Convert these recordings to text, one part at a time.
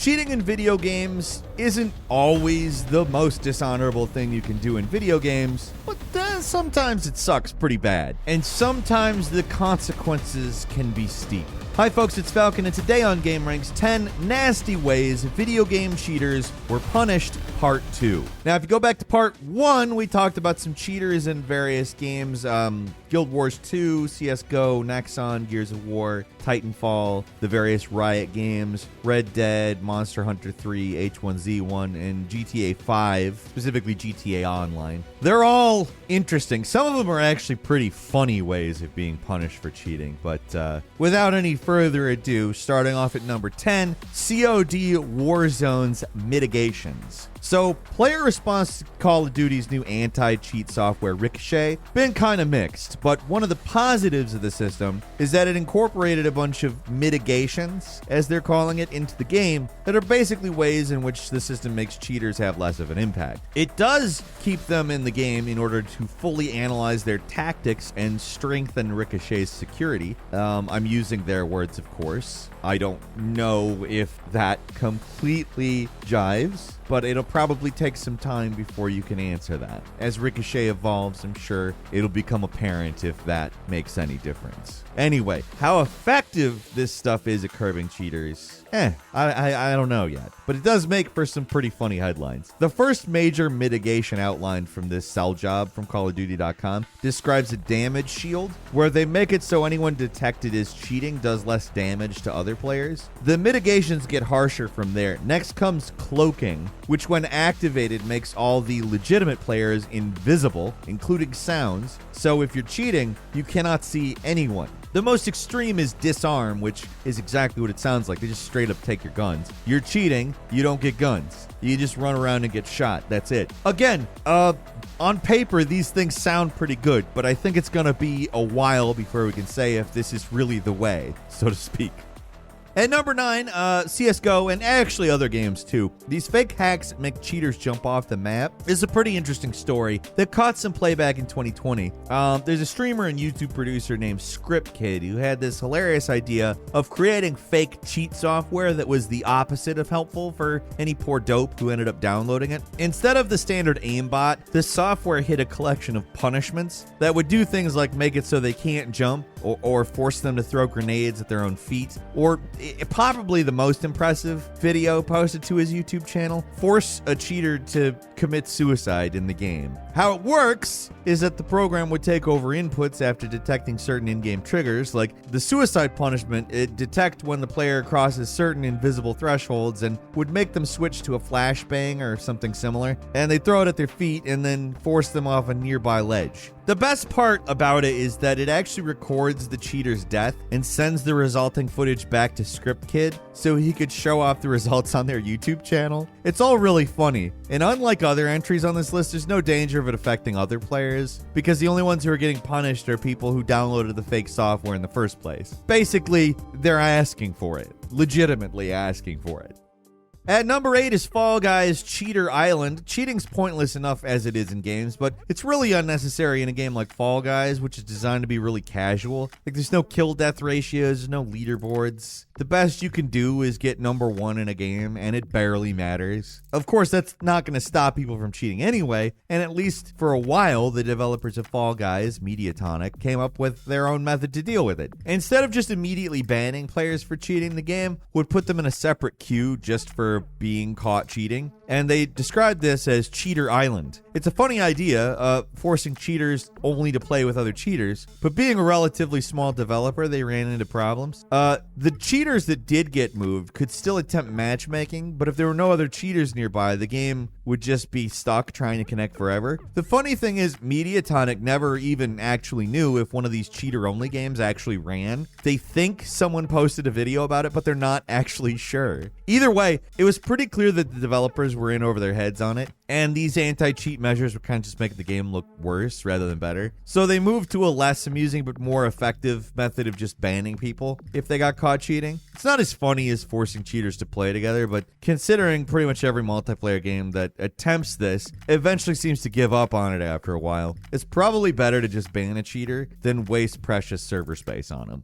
Cheating in video games isn't always the most dishonorable thing you can do in video games, but sometimes it sucks pretty bad, and sometimes the consequences can be steep. Hi folks, it's Falcon, and today on gameranx, 10 nasty ways video game cheaters were punished, part 2. Now, if you go back to part 1, we talked about some cheaters in various games, Guild Wars 2, CSGO, Nexon, Gears of War, Titanfall, the various Riot games, Red Dead, Monster Hunter 3, H1Z1, and GTA 5, specifically GTA Online. They're all interesting. Some of them are actually pretty funny ways of being punished for cheating, but without any further ado, starting off at number 10, COD Warzone's mitigations. So, player response to Call of Duty's new anti-cheat software, Ricochet, been kind of mixed, but one of the positives of the system is that it incorporated a bunch of mitigations, as they're calling it, into the game that are basically ways in which the system makes cheaters have less of an impact. It does keep them in the game in order to fully analyze their tactics and strengthen Ricochet's security. I'm using their words, of course. I don't know if that completely jives, but it'll probably take some time before you can answer that. As Ricochet evolves, I'm sure it'll become apparent if that makes any difference. Anyway, how effective this stuff is at curbing cheaters, I don't know yet, but it does make for some pretty funny headlines. The first major mitigation outlined from this sell job from CallOfDuty.com describes a damage shield, where they make it so anyone detected as cheating does less damage to other players. The mitigations get harsher from there. Next comes cloaking, which when activated makes all the legitimate players invisible, including sounds, so if you're cheating, you cannot see anyone. The most extreme is disarm, which is exactly what it sounds like. They just straight up take your guns. You're cheating, you don't get guns. You just run around and get shot. That's it. Again, on paper, these things sound pretty good, but I think it's going to be a while before we can say if this is really the way, so to speak. At number 9, CSGO, and actually other games too. These fake hacks that make cheaters jump off the map is a pretty interesting story that caught some playback in 2020. There's a streamer and YouTube producer named Script Kid who had this hilarious idea of creating fake cheat software that was the opposite of helpful for any poor dope who ended up downloading it. Instead of the standard aimbot, this software hid a collection of punishments that would do things like make it so they can't jump, or force them to throw grenades at their own feet, or probably the most impressive video posted to his YouTube channel, force a cheater to commit suicide in the game. How it works is that the program would take over inputs after detecting certain in-game triggers, like the suicide punishment. It detect when the player crosses certain invisible thresholds and would make them switch to a flashbang or something similar, and they throw it at their feet and then force them off a nearby ledge. The best part about it is that it actually records the cheater's death and sends the resulting footage back to Script Kid so he could show off the results on their YouTube channel. It's all really funny, and unlike other entries on this list, there's no danger of it affecting other players, because the only ones who are getting punished are people who downloaded the fake software in the first place. Basically, they're asking for it, legitimately asking for it. At number 8 is Fall Guys Cheater Island. Cheating's pointless enough as it is in games, but it's really unnecessary in a game like Fall Guys, which is designed to be really casual. Like, there's no kill-death ratios, there's no leaderboards. The best you can do is get number 1 in a game, and it barely matters. Of course, that's not going to stop people from cheating anyway, and at least for a while, the developers of Fall Guys, Mediatonic, came up with their own method to deal with it. Instead of just immediately banning players for cheating, the game would put them in a separate queue just for being caught cheating, and they described this as Cheater Island. It's a funny idea, forcing cheaters only to play with other cheaters, but being a relatively small developer, they ran into problems. The cheaters that did get moved could still attempt matchmaking, but if there were no other cheaters nearby, the game would just be stuck trying to connect forever. The funny thing is, Mediatonic never even actually knew if one of these cheater-only games actually ran. They think someone posted a video about it, but they're not actually sure. Either way, it was pretty clear that the developers were in over their heads on it, and these anti-cheat measures were kind of just making the game look worse rather than better. So they moved to a less amusing but more effective method of just banning people if they got caught cheating. It's not as funny as forcing cheaters to play together, but considering pretty much every multiplayer game that attempts this eventually seems to give up on it after a while, it's probably better to just ban a cheater than waste precious server space on them.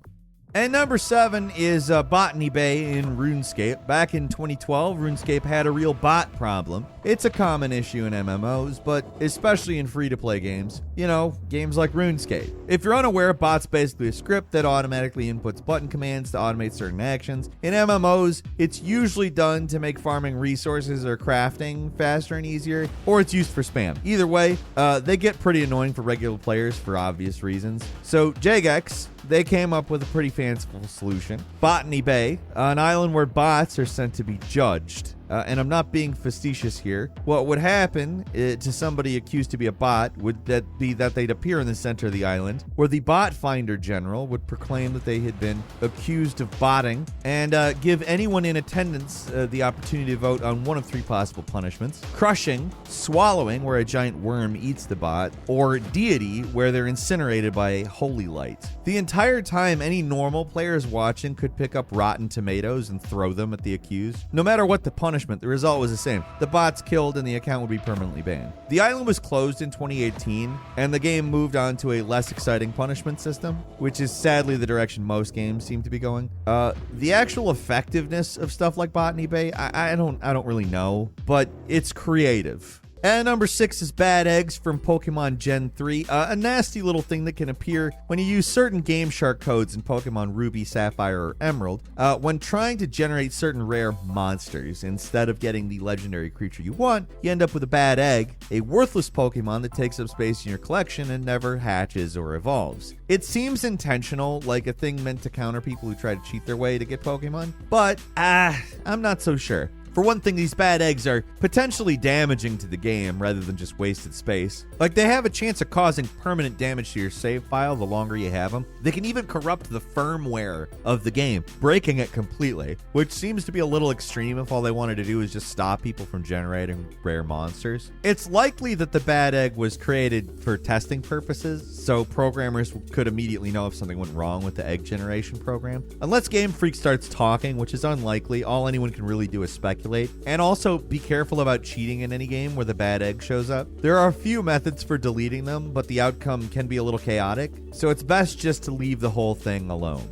And number 7 is Botany Bay in Runescape. Back in 2012, Runescape had a real bot problem. It's a common issue in MMOs, but especially in free-to-play games. You know, games like RuneScape. If you're unaware, bot's basically a script that automatically inputs button commands to automate certain actions. In MMOs, it's usually done to make farming resources or crafting faster and easier, or it's used for spam. Either way, they get pretty annoying for regular players for obvious reasons. So Jagex, they came up with a pretty fanciful solution. Botany Bay, an island where bots are sent to be judged. And I'm not being facetious here. What would happen to somebody accused to be a bot would be that they'd appear in the center of the island, where the bot finder general would proclaim that they had been accused of botting and give anyone in attendance the opportunity to vote on one of 3 possible punishments: crushing, swallowing, where a giant worm eats the bot, or deity, where they're incinerated by a holy light. The entire time, any normal players watching could pick up rotten tomatoes and throw them at the accused. No matter what the punishment, the result was the same. The bot's killed and the account would be permanently banned. The island was closed in 2018, and the game moved on to a less exciting punishment system, which is sadly the direction most games seem to be going. The actual effectiveness of stuff like Botany Bay, I don't really know, but it's creative. And number 6 is bad eggs from Pokemon Gen 3, a nasty little thing that can appear when you use certain Game Shark codes in Pokemon Ruby, Sapphire, or Emerald when trying to generate certain rare monsters. Instead of getting the legendary creature you want, you end up with a bad egg, a worthless Pokemon that takes up space in your collection and never hatches or evolves. It seems intentional, like a thing meant to counter people who try to cheat their way to get Pokemon, but I'm not so sure. For one thing, these bad eggs are potentially damaging to the game rather than just wasted space. Like, they have a chance of causing permanent damage to your save file the longer you have them. They can even corrupt the firmware of the game, breaking it completely, which seems to be a little extreme if all they wanted to do is just stop people from generating rare monsters. It's likely that the bad egg was created for testing purposes, so programmers could immediately know if something went wrong with the egg generation program. Unless Game Freak starts talking, which is unlikely, all anyone can really do is speculate. And also, be careful about cheating in any game where the bad egg shows up. There are a few methods for deleting them, but the outcome can be a little chaotic, so it's best just to leave the whole thing alone.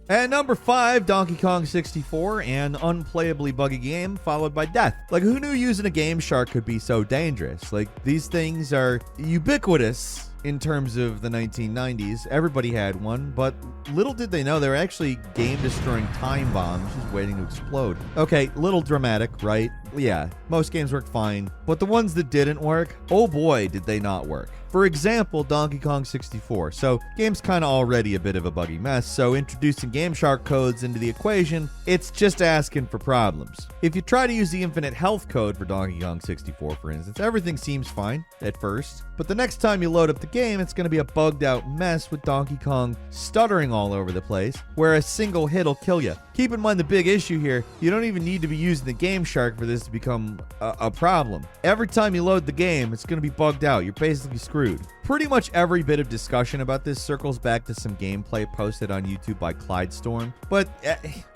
And number 5, Donkey Kong 64, an unplayably buggy game followed by death. Like, who knew using a Game Shark could be so dangerous? Like, these things are ubiquitous in terms of the 1990s. Everybody had one, but little did they know they were actually game-destroying time bombs just waiting to explode. Okay, little dramatic, right? Yeah, most games worked fine, but the ones that didn't work, oh boy, did they not work. For example, Donkey Kong 64. So, game's kind of already a bit of a buggy mess, so introducing Game Shark codes into the equation, it's just asking for problems. If you try to use the infinite health code for Donkey Kong 64, for instance, everything seems fine at first, but the next time you load up the game, it's going to be a bugged out mess with Donkey Kong stuttering all over the place, where a single hit will kill you. Keep in mind the big issue here, you don't even need to be using the Game Shark for this to become a problem. Every time you load the game, it's going to be bugged out. You're basically screwed. Pretty much every bit of discussion about this circles back to some gameplay posted on YouTube by Clyde Storm, but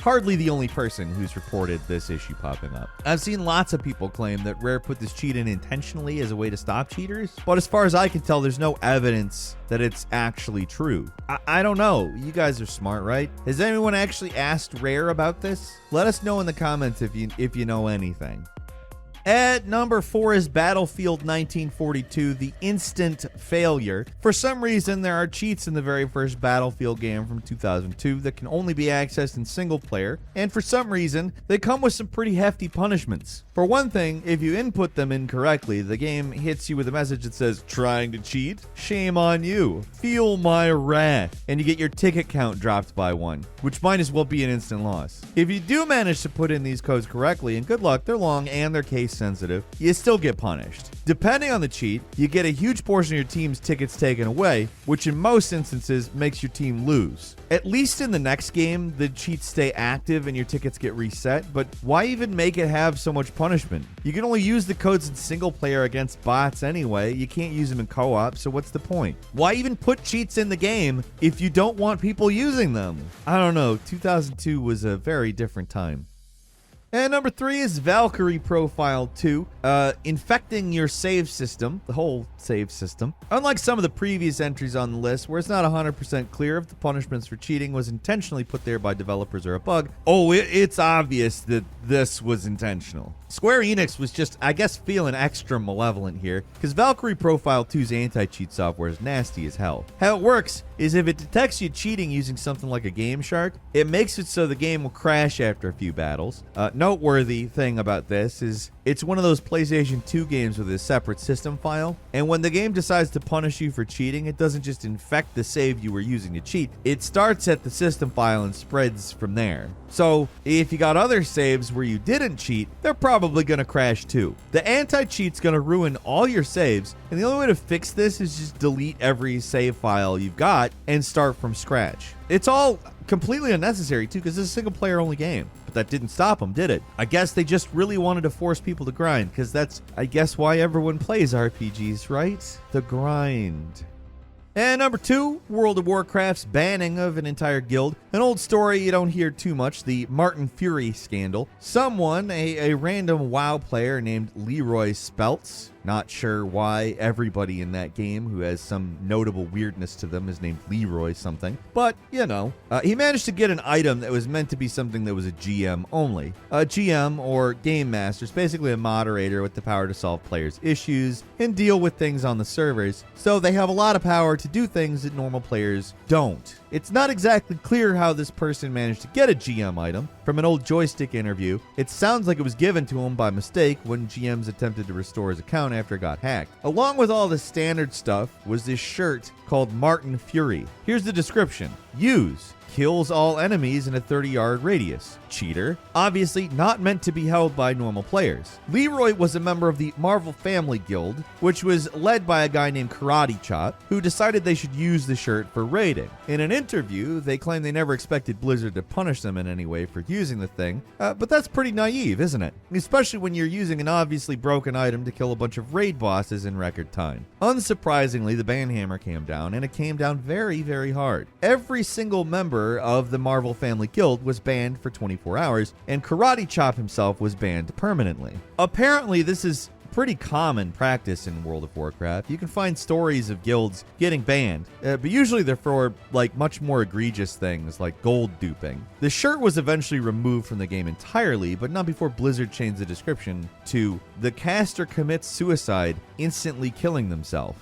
hardly the only person who's reported this issue popping up. I've seen lots of people claim that Rare put this cheat in intentionally as a way to stop cheaters, but as far as I can tell, there's no evidence that it's actually true. I don't know. You guys are smart, right? Has anyone actually asked Rare about this? Let us know in the comments if you know anything. At number 4 is Battlefield 1942, the instant failure. For some reason, there are cheats in the very first Battlefield game from 2002 that can only be accessed in single player, and for some reason, they come with some pretty hefty punishments. For one thing, if you input them incorrectly, the game hits you with a message that says, "Trying to cheat? Shame on you. Feel my wrath." And you get your ticket count dropped by 1, which might as well be an instant loss. If you do manage to put in these codes correctly, and good luck, they're long and they're case sensitive, you still get punished. Depending on the cheat, you get a huge portion of your team's tickets taken away, which in most instances makes your team lose. At least in the next game, the cheats stay active and your tickets get reset, but why even make it have so much punishment? You can only use the codes in single player against bots anyway. You can't use them in co-op, so what's the point? Why even put cheats in the game if you don't want people using them? I don't know. 2002 was a very different time. And number 3 is Valkyrie Profile 2, infecting your save system, the whole save system. Unlike some of the previous entries on the list, where it's not 100% clear if the punishments for cheating was intentionally put there by developers or a bug, it's obvious that this was intentional. Square Enix was just, I guess, feeling extra malevolent here, because Valkyrie Profile 2's anti-cheat software is nasty as hell. How it works is if it detects you cheating using something like a Game Shark, it makes it so the game will crash after a few battles. Noteworthy thing about this is it's one of those PlayStation 2 games with a separate system file, and when the game decides to punish you for cheating, it doesn't just infect the save you were using to cheat. It starts at the system file and spreads from there. So if you got other saves where you didn't cheat, they're probably going to crash too. The anti-cheat's going to ruin all your saves, and the only way to fix this is just delete every save file you've got and start from scratch. It's all completely unnecessary too, because it's a single player only game. But that didn't stop them, did it? I guess they just really wanted to force people to grind, because that's, I guess, why everyone plays RPGs, right? The grind. And number 2, World of Warcraft's banning of an entire guild. An old story you don't hear too much, the Martin Fury scandal. Someone, a random WoW player named Leroy Speltz, not sure why everybody in that game who has some notable weirdness to them is named Leroy something, but you know, he managed to get an item that was meant to be something that was a GM only. A GM, or Game Master, is basically a moderator with the power to solve players' issues and deal with things on the servers, so they have a lot of power to do things that normal players don't. It's not exactly clear how this person managed to get a GM item. From an old Joystick interview, it sounds like it was given to him by mistake when GMs attempted to restore his account after it got hacked. Along with all the standard stuff was this shirt called Martin Fury. Here's the description. Use. Kills all enemies in a 30-yard radius. Cheater. Obviously not meant to be held by normal players. Leroy was a member of the Marvel Family Guild, which was led by a guy named Karate Chop, who decided they should use the shirt for raiding. In an interview, they claimed they never expected Blizzard to punish them in any way for using the thing, but that's pretty naive, isn't it? Especially when you're using an obviously broken item to kill a bunch of raid bosses in record time. Unsurprisingly, the ban hammer came down, and it came down very, very hard. Every single member of the Marvel Family Guild was banned for 24 hours, and Karate Chop himself was banned permanently. Apparently, this is pretty common practice in World of Warcraft. You can find stories of guilds getting banned, but usually they're for like much more egregious things like gold duping. The shirt was eventually removed from the game entirely, but not before Blizzard changed the description to "The caster commits suicide, instantly killing themselves."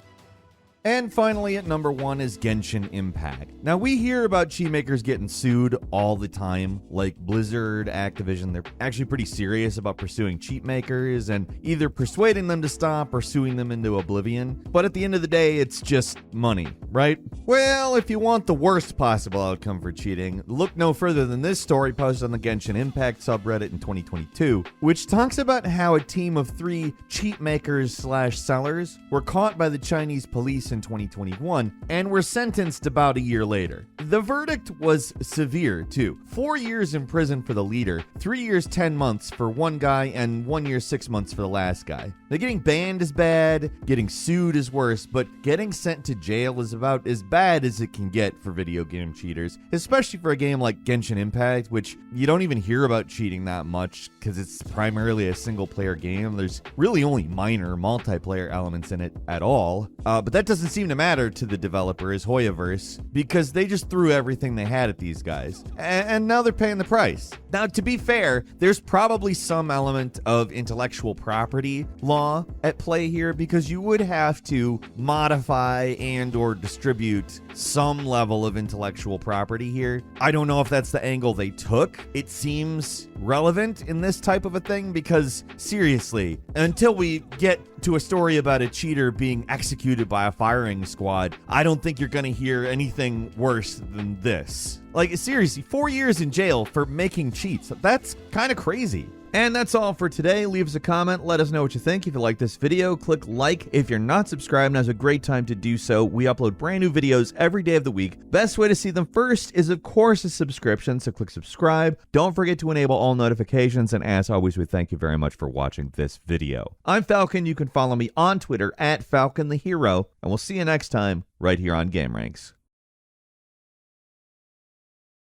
And finally, at number 1 is Genshin Impact. Now, we hear about cheat makers getting sued all the time, like Blizzard, Activision. They're actually pretty serious about pursuing cheat makers and either persuading them to stop or suing them into oblivion. But at the end of the day, it's just money, right? Well, if you want the worst possible outcome for cheating, look no further than this story posted on the Genshin Impact subreddit in 2022, which talks about how a team of 3 cheat makers/sellers were caught by the Chinese police in 2021 and were sentenced about a year later. The verdict was severe too. 4 years in prison for the leader, 3 years 10 months for one guy, and 1 year 6 months for the last guy. Now, getting banned is bad, getting sued is worse, but getting sent to jail is about as bad as it can get for video game cheaters, especially for a game like Genshin Impact, which you don't even hear about cheating that much because it's primarily a single player game. There's really only minor multiplayer elements in it at all, but that doesn't seem to matter to the developers, Hoyoverse, because they just threw everything they had at these guys, and now they're paying the price. Now, to be fair, there's probably some element of intellectual property law at play here, because you would have to modify and or distribute some level of intellectual property here. I don't know if that's the angle they took. It seems relevant in this type of a thing, because seriously, until we get to a story about a cheater being executed by a firing squad, I don't think you're gonna hear anything worse than this. Like, seriously, 4 years in jail for making cheats. That's kind of crazy. And that's all for today. Leave us a comment. Let us know what you think. If you like this video, click like. If you're not subscribed, now's a great time to do so. We upload brand new videos every day of the week. Best way to see them first is, of course, a subscription, so click subscribe. Don't forget to enable all notifications, and as always, we thank you very much for watching this video. I'm Falcon. You can follow me on Twitter at Falcon the Hero, and we'll see you next time right here on gameranx.